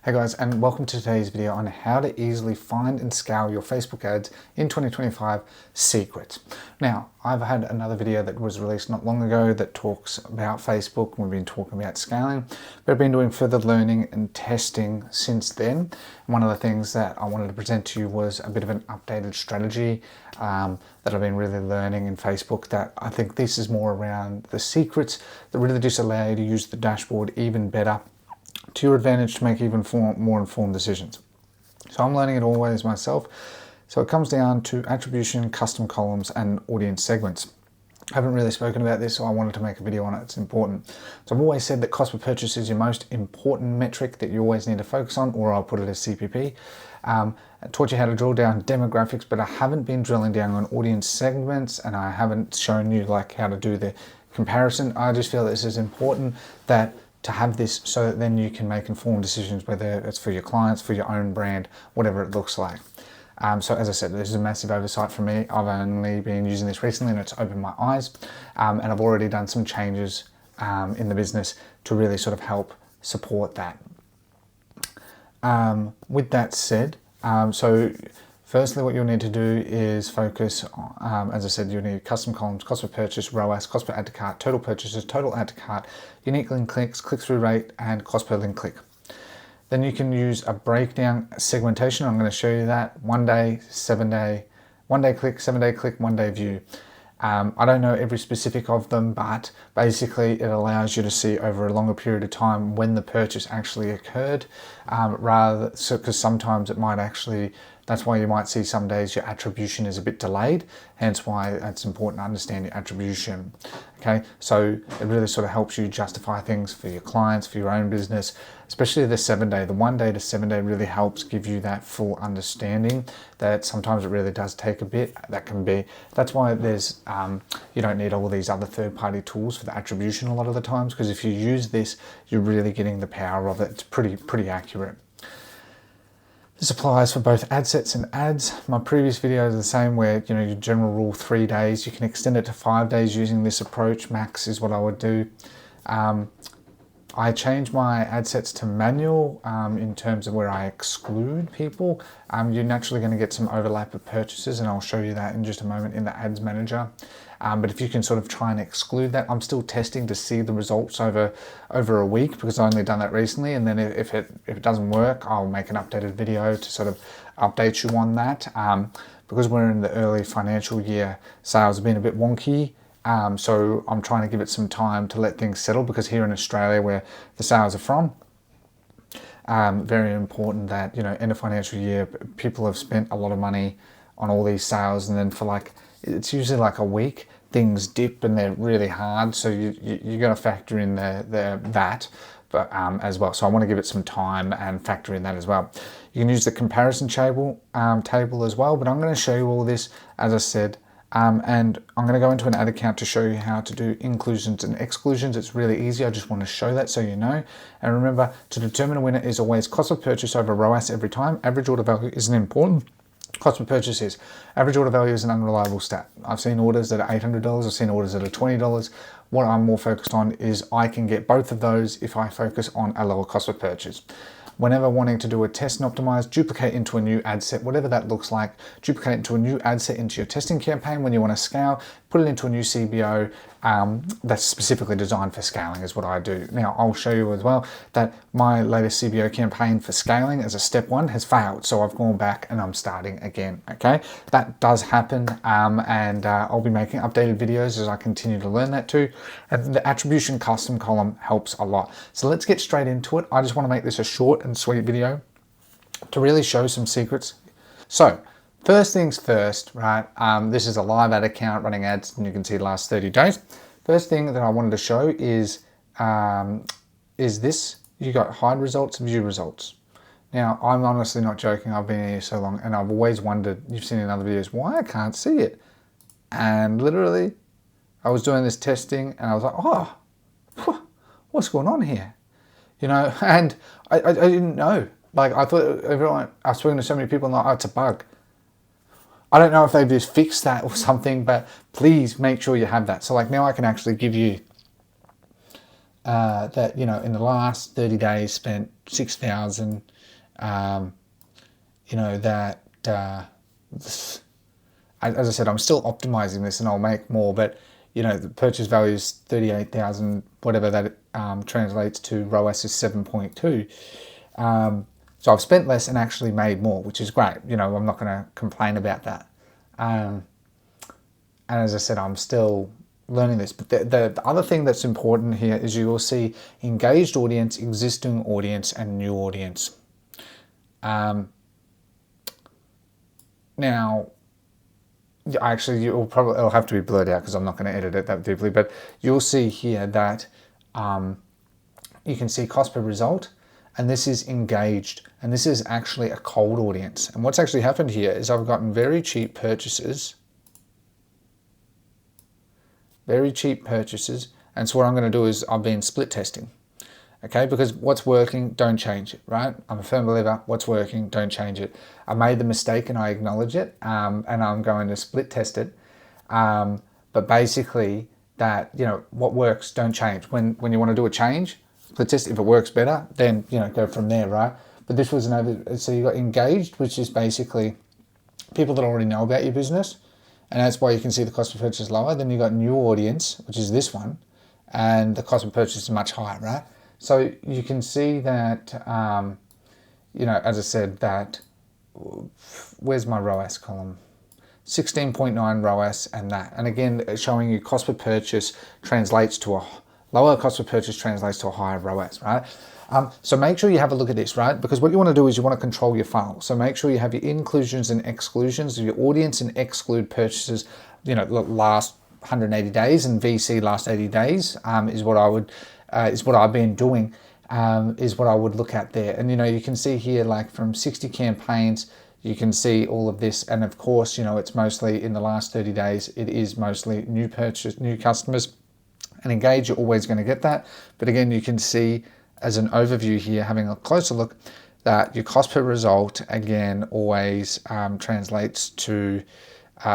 Hey guys, and welcome to today's video on how to easily find and scale your Facebook ads in 2025 secrets. Now, I've had another video that was released not long ago that talks about Facebook, and we've been talking about scaling, but I've been doing further learning and testing since then. And one of the things that I wanted to present to you was a bit of an updated strategy that I've been really learning in Facebook, that I think this is more around the secrets that really just allow you to use the dashboard even better to your advantage to make even more informed decisions. So I'm learning it always myself. So it comes down to attribution, custom columns, and audience segments. I haven't really spoken about this, so I wanted to make a video on it. It's important. So I've always said that cost per purchase is your most important metric that you always need to focus on, or I'll put it as CPP. I taught you how to drill down demographics, but I haven't been drilling down on audience segments, and I haven't shown you like how to do the comparison. I just feel this is important to have this so that then you can make informed decisions, whether it's for your clients, for your own brand, whatever it looks like. So as I said, this is a massive oversight for me. I've only been using this recently and it's opened my eyes. And I've already done some changes in the business to really sort of help support that. With that said, so firstly, what you'll need to do is focus on, as I said, you'll need custom columns, cost per purchase, ROAS, cost per add to cart, total purchases, total add to cart, unique link clicks, click-through rate, and cost per link click. Then you can use a breakdown segmentation. I'm going to show you that. 1 day, 7 day, 1 day click, 7 day click, 1 day view. I don't know every specific of them, but basically it allows you to see over a longer period of time when the purchase actually occurred, because sometimes it might actually, that's why you might see some days your attribution is a bit delayed, hence why it's important to understand your attribution. Okay, so it really sort of helps you justify things for your clients, for your own business, especially the 7 day. The 1 day to 7 day really helps give you that full understanding that sometimes it really does take a bit. That's why there's, you don't need all these other third-party tools for the attribution a lot of the times, because if you use this, you're really getting the power of it. It's pretty accurate. This applies for both ad sets and ads. My previous video is the same, where your general rule 3 days. You can extend it to 5 days using this approach. Max is what I would do. I change my ad sets to manual in terms of where I exclude people. You're naturally going to get some overlap of purchases, and I'll show you that in just a moment in the ads manager. But if you can sort of try and exclude that, I'm still testing to see the results over a week, because I've only done that recently. And then if it doesn't work, I'll make an updated video to sort of update you on that. Because we're in the early financial year, sales have been a bit wonky. So I'm trying to give it some time to let things settle, because here in Australia, where the sales are from, very important that, end of financial year, people have spent a lot of money on all these sales, and then for it's usually like a week, things dip and they're really hard. So you got to factor in that, but as well. So I want to give it some time and factor in that as well. You can use the comparison table as well, but I'm going to show you all this, as I said. And I'm going to go into an ad account to show you how to do inclusions and exclusions. It's really easy. I just want to show that so you know. And remember, to determine a winner is always cost of purchase over ROAS every time. Average order value isn't important. Cost per purchase is. Average order value is an unreliable stat. I've seen orders that are $800. I've seen orders that are $20. What I'm more focused on is I can get both of those if I focus on a lower cost of purchase. Whenever wanting to do a test and optimize, duplicate into a new ad set, whatever that looks like, duplicate into a new ad set into your testing campaign. When you want to scale, put it into a new CBO that's specifically designed for scaling, is what I do. Now, I'll show you as well that my latest CBO campaign for scaling as a step 1 has failed. So I've gone back and I'm starting again, okay? That does happen, and I'll be making updated videos as I continue to learn that too. And the attribution custom column helps a lot. So let's get straight into it. I just want to make this a short and sweet video to really show some secrets. So first things first, right? This is a live ad account running ads, and you can see the last 30 days. First thing that I wanted to show is this. You got hide results, view results. Now, I'm honestly not joking. I've been here so long, and I've always wondered, you've seen in other videos, why I can't see it. And literally, I was doing this testing, and I was like, oh, what's going on here? And I didn't know. I thought I've spoken to so many people, and like, oh, it's a bug. I don't know if they've just fixed that or something, but please make sure you have that. So now I can actually give you that, you know, in the last 30 days spent 6,000, you know, that, as I said, I'm still optimizing this and I'll make more, but, you know, the purchase value is 38,000, whatever that translates to. ROAS is 7.2. So I've spent less and actually made more, which is great. You know, I'm not going to complain about that. And as I said, I'm still learning this. But the other thing that's important here is you will see engaged audience, existing audience, and new audience. Now, actually, it'll have to be blurred out because I'm not going to edit it that deeply, but you'll see here that you can see cost per result, and this is engaged, and this is actually a cold audience. And what's actually happened here is I've gotten very cheap purchases, and so what I'm going to do is I've been split testing. Okay, because what's working, don't change it, right? I'm a firm believer, what's working, don't change it. I made the mistake and I acknowledge it, and I'm going to split test it. But basically that, you know, what works, don't change. When you want to do a change, split test, if it works better, then, you know, go from there, right? But this was so you got engaged, which is basically people that already know about your business, and that's why you can see the cost per purchase lower. Then you got new audience, which is this one, and the cost per purchase is much higher, right? So you can see that, you know, as I said, that, where's my ROAS column? 16.9 ROAS and that. And again, showing you cost per purchase translates to a lower cost per purchase translates to a higher ROAS, right? So make sure you have a look at this, right? Because what you want to do is you want to control your funnel. So make sure you have your inclusions and exclusions, your audience and exclude purchases, you know, last 180 days and VC last 80 days is what I would, is what I've been doing, is what I would look at there. And, you know, you can see here, like from 60 campaigns, you can see all of this. And of course, you know, it's mostly in the last 30 days, it is mostly new customers. And engage, you're always going to get that. But again, you can see as an overview here, having a closer look, that your cost per result, again, always translates to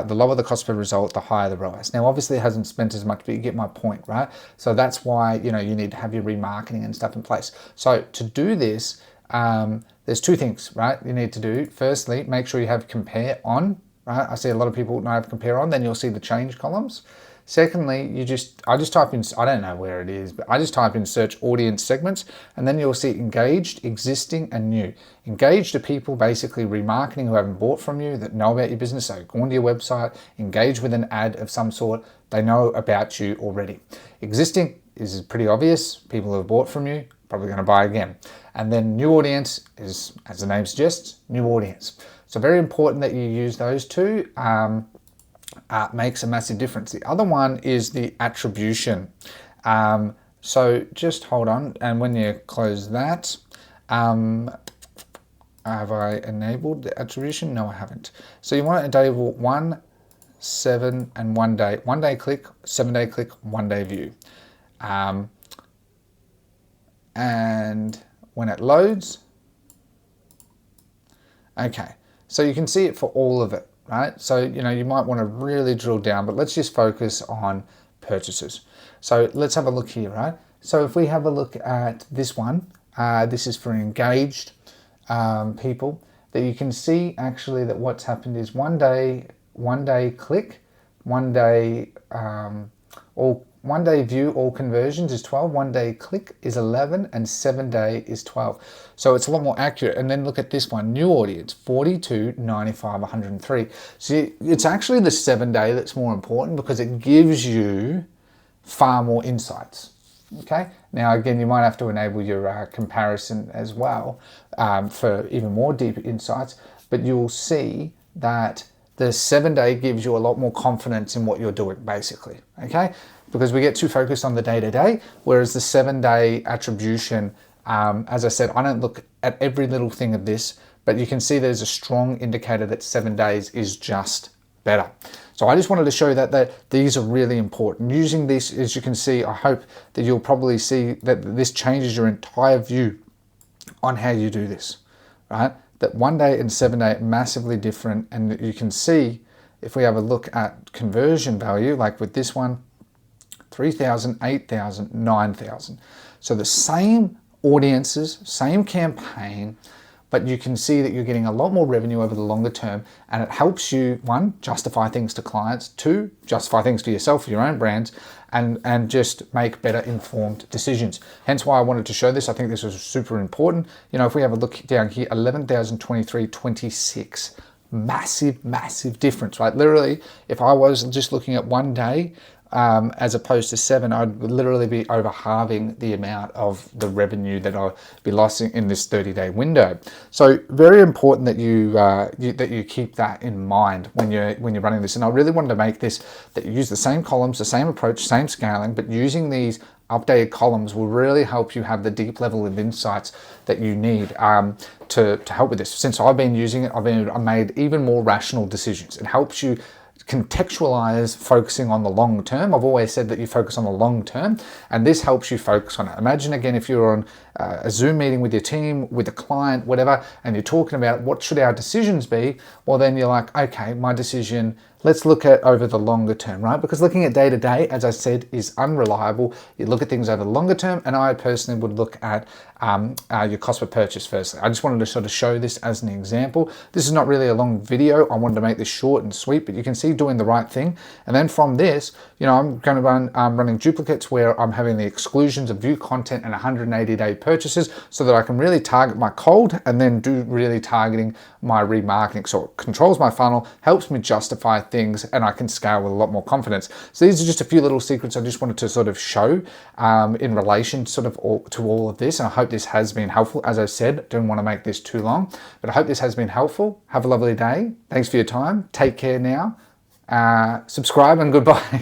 the lower the cost per result, the higher the ROAS. Now, obviously, it hasn't spent as much, but you get my point, right? So that's why, you know, you need to have your remarketing and stuff in place. So to do this, there's two things, right? You need to do. Firstly, make sure you have compare on, right? I see a lot of people not have compare on, then you'll see the change columns. Secondly, I just type in, I don't know where it is, but I just type in search audience segments, and then you'll see engaged, existing, and new. Engaged are people basically remarketing who haven't bought from you, that know about your business, so go onto your website, engage with an ad of some sort, they know about you already. Existing is pretty obvious, people who have bought from you, probably going to buy again. And then new audience is, as the name suggests, new audience. So very important that you use those two. Makes a massive difference. The other one is the attribution. So just hold on, and when you close that, have I enabled the attribution? No, I haven't. So you want to enable 1, 7, and 1 day. 1 day click, 7 day click, 1 day view. And when it loads, okay, so you can see it for all of it. Right? So, you know, you might want to really drill down, but let's just focus on purchases. So let's have a look here, right? So if we have a look at this one, this is for engaged people, that you can see actually that what's happened is 1 day click, 1 day, 1 day view, all conversions is 12, 1 day click is 11, and 7 day is 12. So it's a lot more accurate. And then look at this one, new audience, 42, 95, 103. So it's actually the 7 day that's more important because it gives you far more insights. Okay. Now, again, you might have to enable your comparison as well for even more deeper insights, but you'll see that the 7 day gives you a lot more confidence in what you're doing, basically. Okay. Because we get too focused on the day-to-day, whereas the 7 day attribution, as I said, I don't look at every little thing of this, but you can see there's a strong indicator that 7 days is just better. So I just wanted to show that these are really important. Using this, as you can see, I hope that you'll probably see that this changes your entire view on how you do this, right? That 1 day and 7 day massively different, and you can see if we have a look at conversion value, like with this one, 3,000, 8,000, 9,000. So the same audiences, same campaign, but you can see that you're getting a lot more revenue over the longer term, and it helps you, one, justify things to clients, two, justify things to yourself, for your own brands, and just make better informed decisions. Hence why I wanted to show this. I think this was super important. You know, if we have a look down here, 11,023, 26. Massive difference, right? Literally, if I was just looking at one day, as opposed to 7, I'd literally be over halving the amount of the revenue that I'll be losing in this 30-day window. So very important that you keep that in mind when you're running this. And I really wanted to make this that you use the same columns, the same approach, same scaling, but using these updated columns will really help you have the deep level of insights that you need to help with this. Since I've been using it, I've made even more rational decisions. It helps you contextualize focusing on the long term. I've always said that you focus on the long term, and this helps you focus on it. Imagine again, if you're on a Zoom meeting with your team, with a client, whatever, and you're talking about what should our decisions be, well then you're like, okay, my decision, let's look at over the longer term, right? Because looking at day to day, as I said, is unreliable. You look at things over the longer term, and I personally would look at your cost per purchase firstly. I just wanted to sort of show this as an example. This is not really a long video. I wanted to make this short and sweet, but you can see doing the right thing. And then from this, you know, I'm going to run running duplicates where I'm having the exclusions of view content and 180-day purchases, so that I can really target my cold and then do really targeting my remarketing. So it controls my funnel, helps me justify things, and I can scale with a lot more confidence. So these are just a few little secrets I just wanted to sort of show in relation sort of to all of this. And I hope this has been helpful. As I said, don't want to make this too long, but I hope this has been helpful. Have a lovely day. Thanks for your time. Take care now. Subscribe and goodbye.